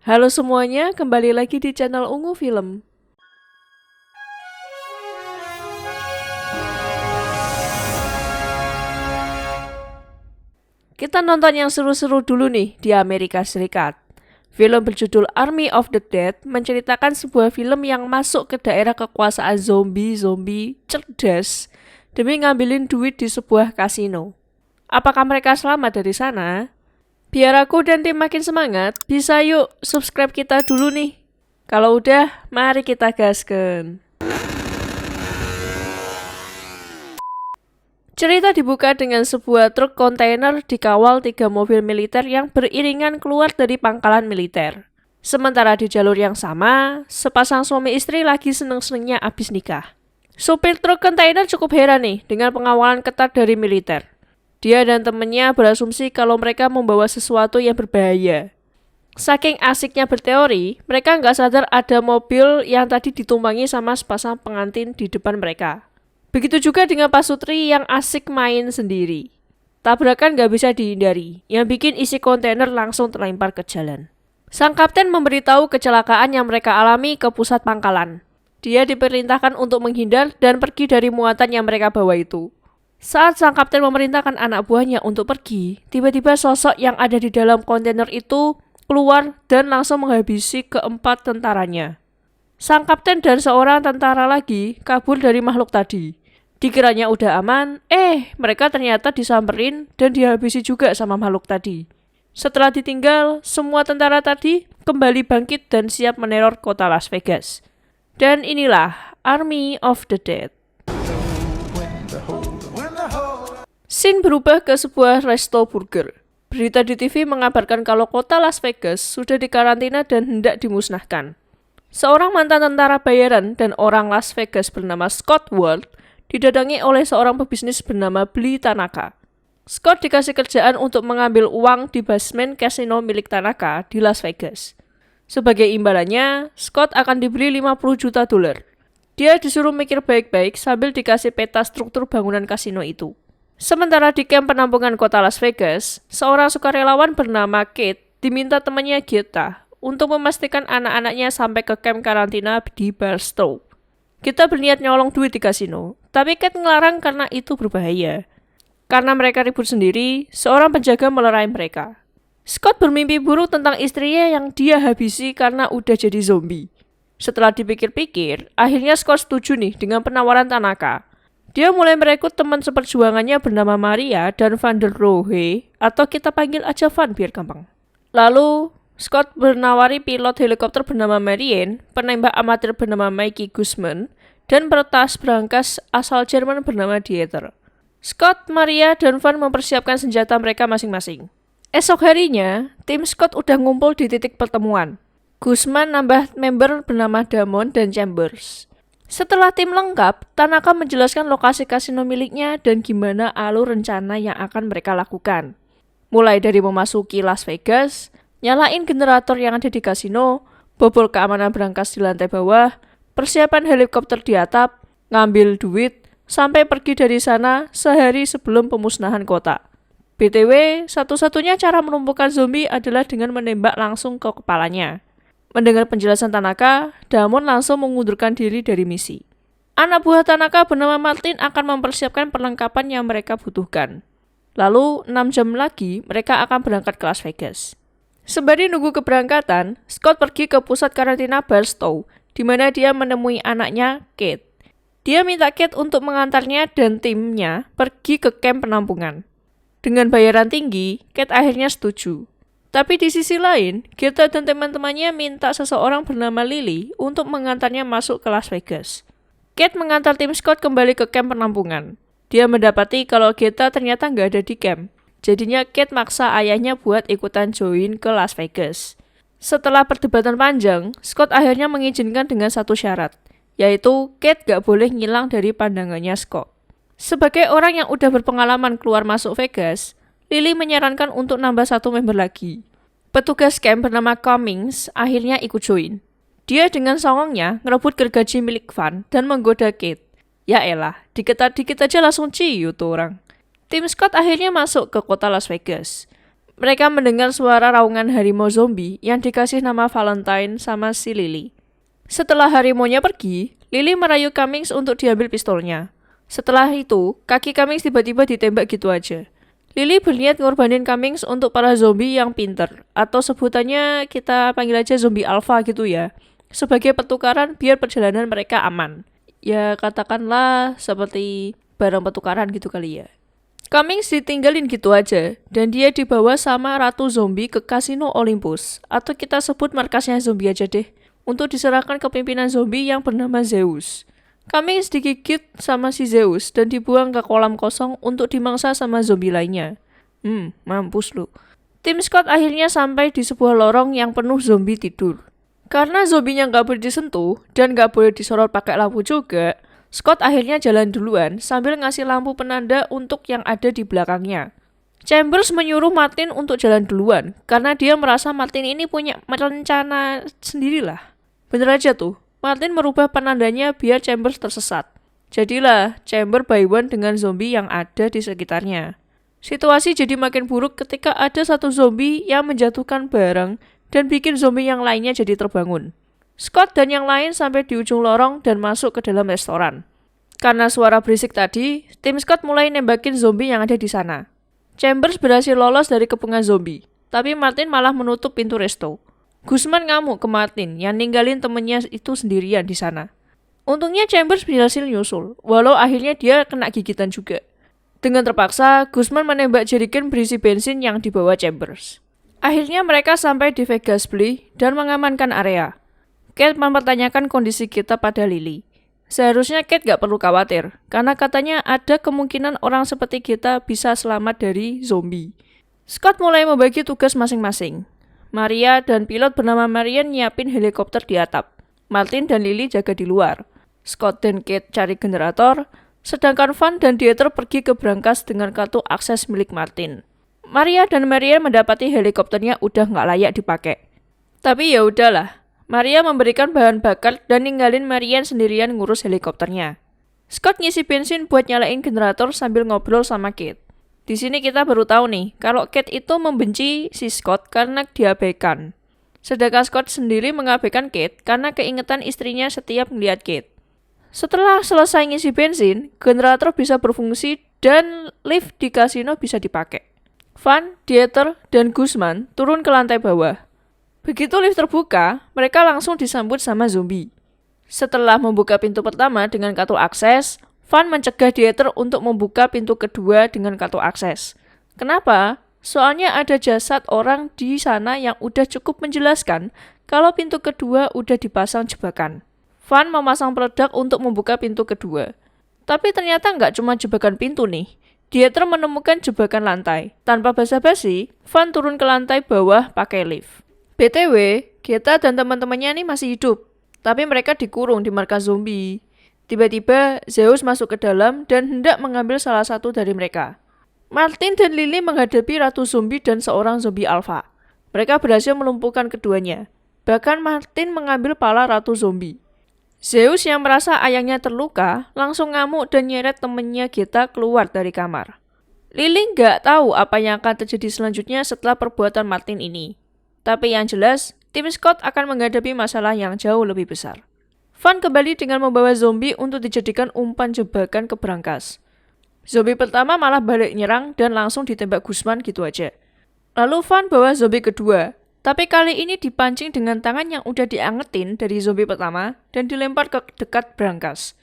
Halo semuanya, kembali lagi di channel Ungu Film. Kita nonton yang seru-seru dulu nih di Amerika Serikat. Film berjudul Army of the Dead menceritakan sebuah film yang masuk ke daerah kekuasaan zombie cerdas demi ngambilin duit di sebuah kasino. Apakah mereka selamat dari sana? Biar aku dan tim makin semangat, bisa yuk subscribe kita dulu nih. Kalau udah, mari kita gaskan. Cerita dibuka dengan sebuah truk kontainer dikawal 3 mobil militer yang beriringan keluar dari pangkalan militer. Sementara di jalur yang sama, sepasang suami istri lagi seneng-senengnya abis nikah. Supir truk kontainer cukup heran nih dengan pengawalan ketat dari militer. Dia dan temennya berasumsi kalau mereka membawa sesuatu yang berbahaya. Saking asiknya berteori, mereka nggak sadar ada mobil yang tadi ditumpangi sama sepasang pengantin di depan mereka. Begitu juga dengan Pak Sutri yang asik main sendiri. Tabrakan nggak bisa dihindari, yang bikin isi kontainer langsung terlempar ke jalan. Sang kapten memberitahu kecelakaan yang mereka alami ke pusat pangkalan. Dia diperintahkan untuk menghindar dan pergi dari muatan yang mereka bawa itu. Saat sang kapten memerintahkan anak buahnya untuk pergi, tiba-tiba sosok yang ada di dalam kontainer itu keluar dan langsung menghabisi keempat tentaranya. Sang kapten dan seorang tentara lagi kabur dari makhluk tadi. Dikiranya udah aman, mereka ternyata disamperin dan dihabisi juga sama makhluk tadi. Setelah ditinggal, semua tentara tadi kembali bangkit dan siap meneror kota Las Vegas. Dan inilah Army of the Dead. Scene berubah ke sebuah resto burger. Berita di TV mengabarkan kalau kota Las Vegas sudah dikarantina dan hendak dimusnahkan. Seorang mantan tentara bayaran dan orang Las Vegas bernama Scott Ward didatangi oleh seorang pebisnis bernama Blee Tanaka. Scott dikasih kerjaan untuk mengambil uang di basement kasino milik Tanaka di Las Vegas. Sebagai imbalannya, Scott akan diberi $50 juta. Dia disuruh mikir baik-baik sambil dikasih peta struktur bangunan kasino itu. Sementara di kamp penampungan kota Las Vegas, seorang sukarelawan bernama Kate diminta temannya Gita untuk memastikan anak-anaknya sampai ke kamp karantina di Barstow. Kita berniat nyolong duit di kasino, tapi Kate ngelarang karena itu berbahaya. Karena mereka ribut sendiri, seorang penjaga melerai mereka. Scott bermimpi buruk tentang istrinya yang dia habisi karena udah jadi zombie. Setelah dipikir-pikir, akhirnya Scott setuju nih dengan penawaran Tanaka. Dia mulai merekrut teman seperjuangannya bernama Maria dan Van der Rohe, atau kita panggil aja Van biar gampang. Lalu, Scott menawari pilot helikopter bernama Marianne, penembak amatir bernama Mikey Guzman, dan peretas berangkas asal Jerman bernama Dieter. Scott, Maria, dan Van mempersiapkan senjata mereka masing-masing. Esok harinya, tim Scott udah ngumpul di titik pertemuan. Guzman nambah member bernama Damon dan Chambers. Setelah tim lengkap, Tanaka menjelaskan lokasi kasino miliknya dan gimana alur rencana yang akan mereka lakukan. Mulai dari memasuki Las Vegas, nyalain generator yang ada di kasino, bobol keamanan berangkas di lantai bawah, persiapan helikopter di atap, ngambil duit, sampai pergi dari sana sehari sebelum pemusnahan kota. BTW, satu-satunya cara melumpuhkan zombie adalah dengan menembak langsung ke kepalanya. Mendengar penjelasan Tanaka, Damon langsung mengundurkan diri dari misi. Anak buah Tanaka bernama Martin akan mempersiapkan perlengkapan yang mereka butuhkan. Lalu, 6 jam lagi, mereka akan berangkat ke Las Vegas. Sembari nunggu keberangkatan, Scott pergi ke pusat karantina Barstow, di mana dia menemui anaknya, Kate. Dia minta Kate untuk mengantarnya dan timnya pergi ke kamp penampungan. Dengan bayaran tinggi, Kate akhirnya setuju. Tapi di sisi lain, Gita dan teman-temannya minta seseorang bernama Lily untuk mengantarnya masuk ke Las Vegas. Kate mengantar tim Scott kembali ke kamp penampungan. Dia mendapati kalau Gita ternyata nggak ada di camp. Jadinya Kate maksa ayahnya buat ikutan join ke Las Vegas. Setelah perdebatan panjang, Scott akhirnya mengizinkan dengan satu syarat, yaitu Kate nggak boleh ngilang dari pandangannya Scott. Sebagai orang yang udah berpengalaman keluar masuk Vegas, Lily menyarankan untuk nambah satu member lagi. Petugas camp bernama Cummings akhirnya ikut join. Dia dengan songongnya ngerebut gergaji milik Van dan menggoda Kate. Ya elah, dikit aja langsung ciu tuh orang. Tim Scott akhirnya masuk ke kota Las Vegas. Mereka mendengar suara raungan harimau zombie yang dikasih nama Valentine sama si Lily. Setelah harimaunya pergi, Lily merayu Cummings untuk diambil pistolnya. Setelah itu, kaki Cummings tiba-tiba ditembak gitu aja. Lily berniat ngorbanin Cummings untuk para zombie yang pinter, atau sebutannya kita panggil aja zombie alpha gitu ya, sebagai pertukaran biar perjalanan mereka aman. Ya katakanlah seperti barang pertukaran gitu kali ya. Cummings ditinggalin gitu aja, dan dia dibawa sama Ratu Zombie ke Kasino Olympus, atau kita sebut markasnya zombie aja deh, untuk diserahkan ke pimpinan zombie yang bernama Zeus. Cummings digigit sama si Zeus dan dibuang ke kolam kosong untuk dimangsa sama zombie lainnya. Mampus lu. Tim Scott akhirnya sampai di sebuah lorong yang penuh zombie tidur. Karena zombinya nggak boleh disentuh dan nggak boleh disorot pakai lampu juga, Scott akhirnya jalan duluan sambil ngasih lampu penanda untuk yang ada di belakangnya. Chambers menyuruh Martin untuk jalan duluan karena dia merasa Martin ini punya rencana sendirilah. Bener aja tuh, Martin merubah penandanya biar Chambers tersesat. Jadilah Chambers by one dengan zombie yang ada di sekitarnya. Situasi jadi makin buruk ketika ada satu zombie yang menjatuhkan barang dan bikin zombie yang lainnya jadi terbangun. Scott dan yang lain sampai di ujung lorong dan masuk ke dalam restoran. Karena suara berisik tadi, tim Scott mulai nembakin zombie yang ada di sana. Chambers berhasil lolos dari kepungan zombie, tapi Martin malah menutup pintu resto. Guzman ngamuk ke Martin yang ninggalin temennya itu sendirian di sana. Untungnya Chambers berhasil nyusul, walau akhirnya dia kena gigitan juga. Dengan terpaksa, Guzman menembak jerigen berisi bensin yang dibawa Chambers. Akhirnya mereka sampai di Vegas Blee dan mengamankan area. Kate mempertanyakan kondisi kita pada Lily. Seharusnya Kate gak perlu khawatir, karena katanya ada kemungkinan orang seperti kita bisa selamat dari zombie. Scott mulai membagi tugas masing-masing. Maria dan pilot bernama Marian nyiapin helikopter di atap. Martin dan Lily jaga di luar. Scott dan Kate cari generator, sedangkan Van dan Dieter pergi ke brankas dengan kartu akses milik Martin. Maria dan Marian mendapati helikopternya udah gak layak dipakai. Tapi ya udahlah. Maria memberikan bahan bakar dan ninggalin Marian sendirian ngurus helikopternya. Scott ngisi bensin buat nyalain generator sambil ngobrol sama Kate. Di sini kita baru tahu nih, kalau Kate itu membenci si Scott karena diabaikan. Sedangkan Scott sendiri mengabaikan Kate karena keingetan istrinya setiap melihat Kate. Setelah selesai ngisi bensin, generator bisa berfungsi dan lift di kasino bisa dipakai. Van, Dieter, dan Guzman turun ke lantai bawah. Begitu lift terbuka, mereka langsung disambut sama zombie. Setelah membuka pintu pertama dengan kartu akses, Van mencegah Dieter untuk membuka pintu kedua dengan kartu akses. Kenapa? Soalnya ada jasad orang di sana yang udah cukup menjelaskan kalau pintu kedua udah dipasang jebakan. Van memasang peledak untuk membuka pintu kedua. Tapi ternyata nggak cuma jebakan pintu nih. Dieter menemukan jebakan lantai. Tanpa basa-basi, Van turun ke lantai bawah pakai lift. BTW, Geta dan teman-temannya nih masih hidup, tapi mereka dikurung di markas zombie. Tiba-tiba, Zeus masuk ke dalam dan hendak mengambil salah satu dari mereka. Martin dan Lily menghadapi Ratu Zombie dan seorang zombie alpha. Mereka berhasil melumpuhkan keduanya. Bahkan Martin mengambil pala Ratu Zombie. Zeus yang merasa ayahnya terluka, langsung ngamuk dan nyeret temannya Geta keluar dari kamar. Lily nggak tahu apa yang akan terjadi selanjutnya setelah perbuatan Martin ini. Tapi yang jelas, tim Scott akan menghadapi masalah yang jauh lebih besar. Van kembali dengan membawa zombie untuk dijadikan umpan jebakan ke brankas. Zombie pertama malah balik nyerang dan langsung ditembak Guzman gitu aja. Lalu Van bawa zombie kedua, tapi kali ini dipancing dengan tangan yang udah diangetin dari zombie pertama dan dilempar ke dekat brankas.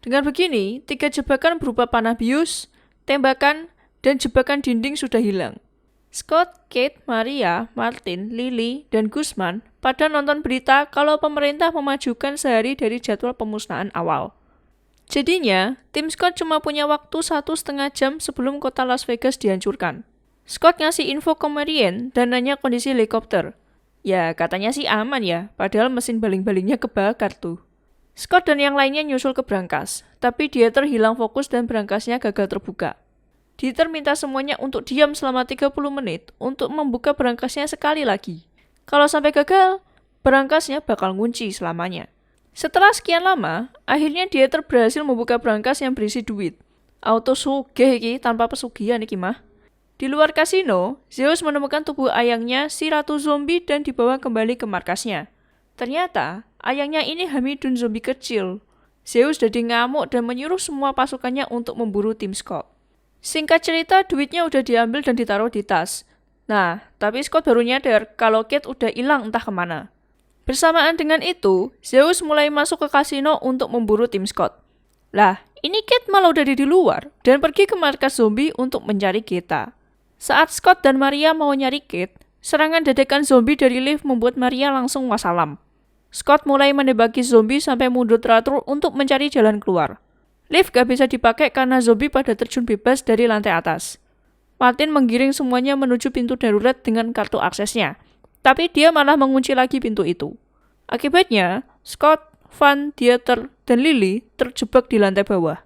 Dengan begini, 3 jebakan berupa panah bius, tembakan, dan jebakan dinding sudah hilang. Scott, Kate, Maria, Martin, Lily, dan Guzman pada nonton berita kalau pemerintah memajukan sehari dari jadwal pemusnahan awal. Jadinya, tim Scott cuma punya waktu 1,5 jam sebelum kota Las Vegas dihancurkan. Scott ngasih info ke Marian dan nanya kondisi helikopter. Ya, katanya sih aman ya, padahal mesin baling-balingnya kebakar tuh. Scott dan yang lainnya nyusul ke brankas, tapi Dieter hilang fokus dan brankasnya gagal terbuka. Dieter minta semuanya untuk diam selama 30 menit untuk membuka brankasnya sekali lagi. Kalau sampai gagal, brankasnya bakal ngunci selamanya. Setelah sekian lama, akhirnya Dieter berhasil membuka brankas yang berisi duit. Auto sugih iki tanpa pesugihan iki mah. Di luar kasino, Zeus menemukan tubuh ayangnya, si Ratu Zombie, dan dibawa kembali ke markasnya. Ternyata, ayangnya ini Hamidun zombie kecil. Zeus jadi ngamuk dan menyuruh semua pasukannya untuk memburu tim Scott. Singkat cerita, duitnya udah diambil dan ditaruh di tas. Nah, tapi Scott baru nyadar kalau Kate udah hilang entah kemana. Bersamaan dengan itu, Zeus mulai masuk ke kasino untuk memburu tim Scott. Lah, ini Kate malah udah di luar dan pergi ke markas zombie untuk mencari kita. Saat Scott dan Maria mau nyari Kate, serangan dadakan zombie dari lift membuat Maria langsung wassalam. Scott mulai menembaki zombie sampai mundur teratur untuk mencari jalan keluar. Lift gak bisa dipakai karena zombie pada terjun bebas dari lantai atas. Martin menggiring semuanya menuju pintu darurat dengan kartu aksesnya, tapi dia malah mengunci lagi pintu itu. Akibatnya, Scott, Van, Dieter, dan Lily terjebak di lantai bawah.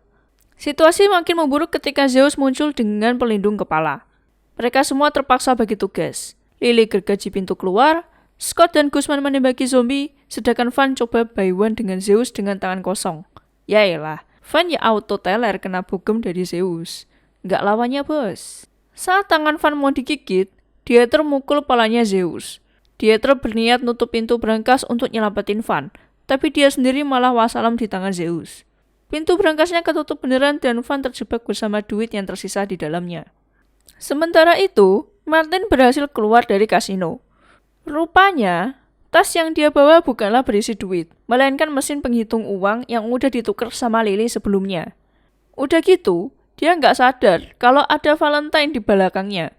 Situasi makin memburuk ketika Zeus muncul dengan pelindung kepala. Mereka semua terpaksa bagi tugas. Lily gergaji pintu keluar, Scott dan Guzman menembaki zombie, sedangkan Van coba buy one dengan Zeus dengan tangan kosong. Yaelah, Van ya auto-teler kena bugem dari Zeus. Nggak lawannya, bos. Saat tangan Van mau digigit, Dieter mukul palanya Zeus. Dieter berniat nutup pintu berangkas untuk nyelamatin Van, tapi dia sendiri malah wassalam di tangan Zeus. Pintu berangkasnya ketutup beneran dan Van terjebak bersama duit yang tersisa di dalamnya. Sementara itu, Martin berhasil keluar dari kasino. Rupanya, tas yang dia bawa bukanlah berisi duit, melainkan mesin penghitung uang yang udah ditukar sama Lily sebelumnya. Udah gitu, dia nggak sadar kalau ada Valentine di belakangnya.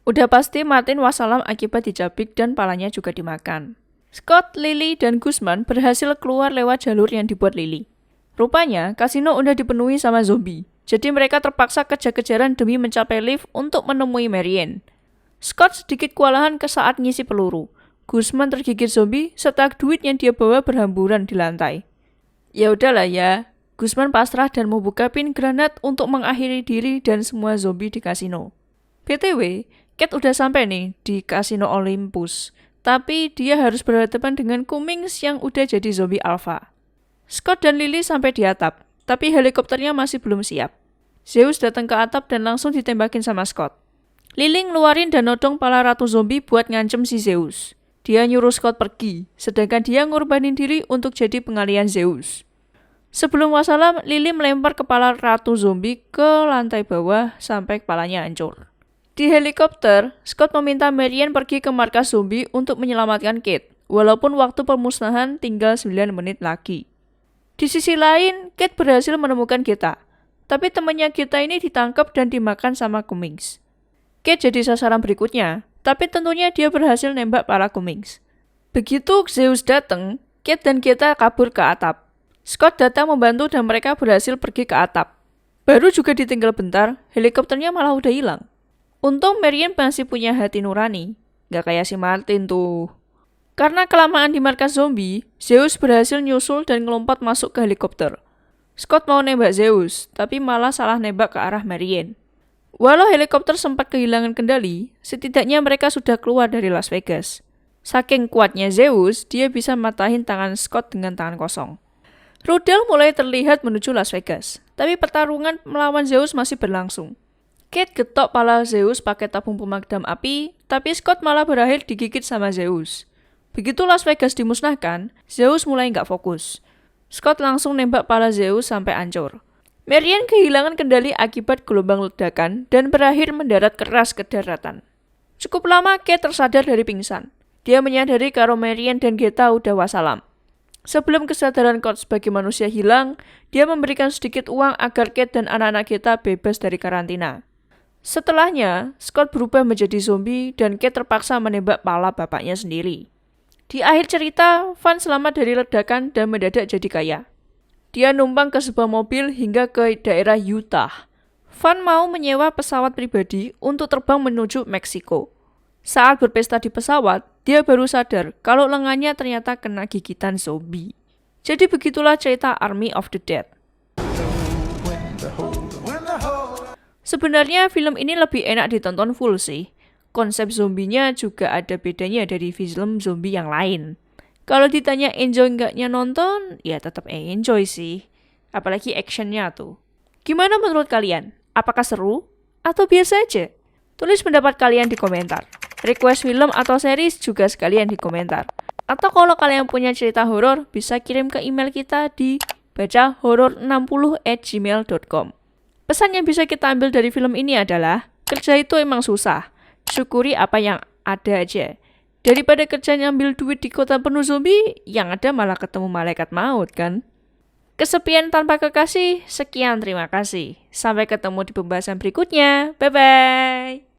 Udah pasti Martin wassalam akibat dicabik dan palanya juga dimakan. Scott, Lily, dan Guzman berhasil keluar lewat jalur yang dibuat Lily. Rupanya, kasino udah dipenuhi sama zombie. Jadi mereka terpaksa kejar-kejaran demi mencapai lift untuk menemui Marianne. Scott sedikit kewalahan saat ngisi peluru. Guzman tergigit zombie serta duit yang dia bawa berhamburan di lantai. Ya udahlah ya, Guzman pasrah dan membuka pin granat untuk mengakhiri diri dan semua zombie di kasino. BTW, Kate udah sampai nih di kasino Olympus, tapi dia harus berhadapan dengan Cummings yang udah jadi zombie alpha. Scott dan Lily sampai di atap, tapi helikopternya masih belum siap. Zeus datang ke atap dan langsung ditembakin sama Scott. Lily ngeluarin dan nodong pala ratu zombie buat ngancem si Zeus. Dia nyuruh Scott pergi, sedangkan dia ngorbanin diri untuk jadi pengalihan Zeus. Sebelum wassalam, Lily melempar kepala ratu zombie ke lantai bawah sampai kepalanya hancur. Di helikopter, Scott meminta Marianne pergi ke markas zombie untuk menyelamatkan Kate, walaupun waktu pemusnahan tinggal 9 menit lagi. Di sisi lain, Kate berhasil menemukan kita, tapi temannya kita ini ditangkap dan dimakan sama Cummings. Kate jadi sasaran berikutnya, tapi tentunya dia berhasil nembak para Cummings. Begitu Zeus datang, Kate dan kita kabur ke atap. Scott datang membantu dan mereka berhasil pergi ke atap. Baru juga ditinggal bentar, helikopternya malah udah hilang. Untung Marianne masih punya hati nurani, gak kayak si Martin tuh. Karena kelamaan di markas zombie, Zeus berhasil nyusul dan ngelompat masuk ke helikopter. Scott mau nembak Zeus, tapi malah salah nembak ke arah Marianne. Walau helikopter sempat kehilangan kendali, setidaknya mereka sudah keluar dari Las Vegas. Saking kuatnya Zeus, dia bisa matahin tangan Scott dengan tangan kosong. Rudal mulai terlihat menuju Las Vegas, tapi pertarungan melawan Zeus masih berlangsung. Kate getok pala Zeus pakai tabung pemadam api, tapi Scott malah berakhir digigit sama Zeus. Begitu Las Vegas dimusnahkan, Zeus mulai nggak fokus. Scott langsung nembak pala Zeus sampai hancur. Marianne kehilangan kendali akibat gelombang ledakan dan berakhir mendarat keras ke daratan. Cukup lama Kate tersadar dari pingsan. Dia menyadari kalau Marianne dan Geta udah wassalam. Sebelum kesadaran Kate sebagai manusia hilang, dia memberikan sedikit uang agar Kate dan anak-anak Geta bebas dari karantina. Setelahnya, Scott berubah menjadi zombie dan Kate terpaksa menembak pala bapaknya sendiri. Di akhir cerita, Van selamat dari ledakan dan mendadak jadi kaya. Dia numpang ke sebuah mobil hingga ke daerah Utah. Van mau menyewa pesawat pribadi untuk terbang menuju Meksiko. Saat berpesta di pesawat, dia baru sadar kalau lengannya ternyata kena gigitan zombie. Jadi begitulah cerita Army of the Dead. Sebenarnya film ini lebih enak ditonton full sih. Konsep zombinya juga ada bedanya dari film zombie yang lain. Kalau ditanya enjoy nggaknya nonton, ya tetap enjoy sih. Apalagi actionnya tuh. Gimana menurut kalian? Apakah seru? Atau biasa aja? Tulis pendapat kalian di komentar. Request film atau series juga sekalian di komentar. Atau kalau kalian punya cerita horor, bisa kirim ke email kita di bacahoror60@gmail.com. Pesan yang bisa kita ambil dari film ini adalah, kerja itu emang susah. Syukuri apa yang ada aja. Daripada kerja nyambil duit di kota penuh zombie, yang ada malah ketemu malaikat maut kan? Kesepian tanpa kekasih, sekian terima kasih. Sampai ketemu di pembahasan berikutnya. Bye-bye.